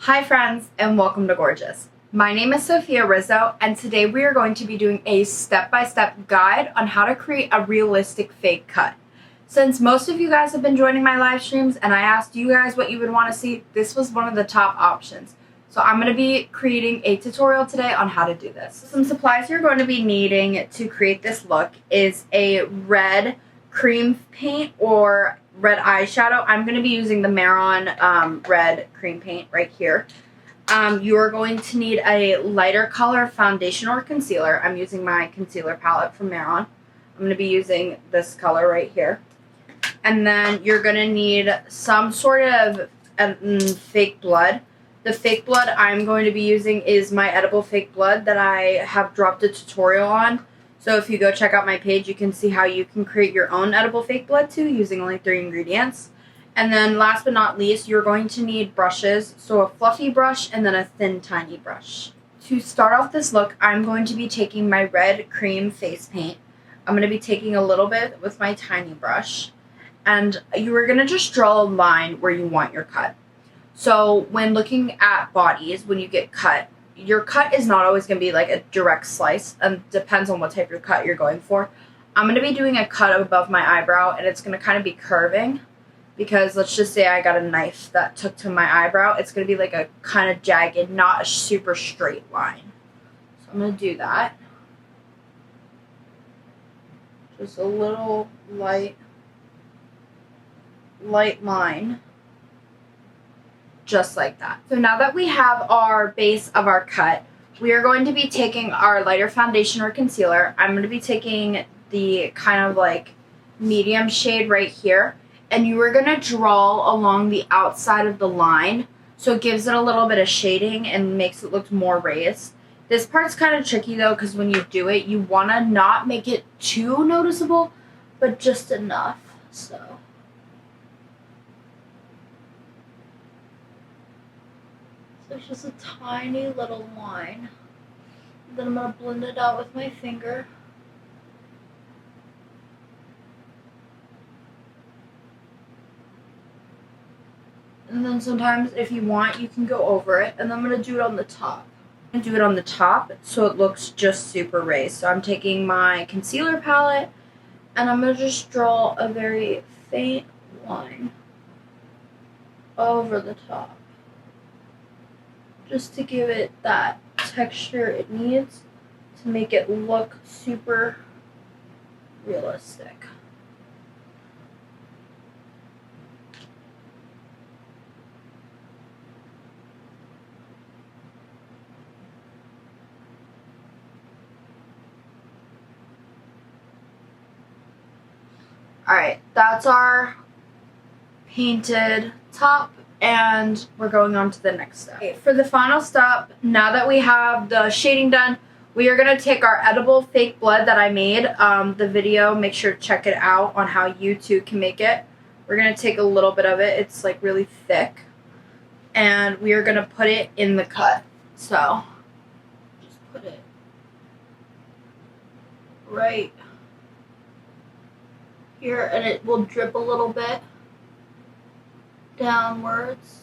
Hi friends and welcome to Gorgeous. My name is Sophia Rizzo and today we are going to be doing a step-by-step guide on how to create a realistic fake cut. Since most of you guys have been joining my live streams and I asked you guys what you would want to see, this was one of the top options. So I'm going to be creating a tutorial today on how to do this. Some supplies you're going to be needing to create this look is a red cream paint or red eyeshadow. I'm going to be using the Mehron red cream paint right here. You are going to need a lighter color foundation or concealer. I'm using my concealer palette from Mehron. I'm going to be using this color right here. And then you're going to need some sort of fake blood. The fake blood I'm going to be using is my edible fake blood that I have dropped a tutorial on. So if you go check out my page, you can see how you can create your own edible fake blood too using only 3 ingredients. And then last but not least, you're going to need brushes. So a fluffy brush and then a thin, tiny brush. To start off this look, I'm going to be taking my red cream face paint. I'm going to be taking a little bit with my tiny brush. And you are going to just draw a line where you want your cut. So when looking at bodies, when you get cut, your cut is not always going to be like a direct slice, and depends on what type of cut you're going for. I'm going to be doing a cut above my eyebrow, and it's going to kind of be curving, because let's just say I got a knife that took to my eyebrow. It's going to be like a kind of jagged, not a super straight line. So I'm going to do that. Just a little light line. Just like that. So now that we have our base of our cut, we are going to be taking our lighter foundation or concealer. I'm going to be taking the kind of like medium shade right here, and you are going to draw along the outside of the line so it gives it a little bit of shading and makes it look more raised. This part's kind of tricky though, because when you do it, you want to not make it too noticeable, but just enough. So it's just a tiny little line. Then I'm going to blend it out with my finger. And then sometimes if you want, you can go over it. And then I'm going to do it on the top. I'm going to do it on the top so it looks just super raised. So I'm taking my concealer palette and I'm going to just draw a very faint line over the top, just to give it that texture it needs to make it look super realistic. Alright, that's our painted top, and we're going on to the next step. Okay, for the final step, now that we have the shading done, we are going to take our edible fake blood that I made. The video, make sure to check it out on how you too can make it. We're going to take a little bit of it. It's like really thick. And we are going to put it in the cut. So, just put it right here, and it will drip a little bit downwards.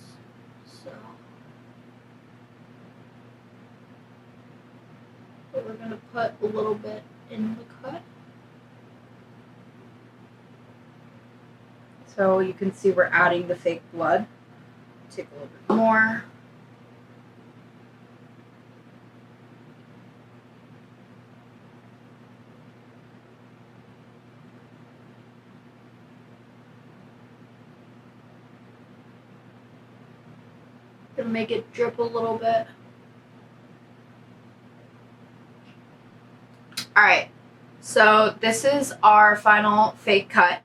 So we're going to put a little bit in the cut. So you can see we're adding the fake blood. Take a little bit more. Gonna make it drip a little bit. Alright, so this is our final fake cut.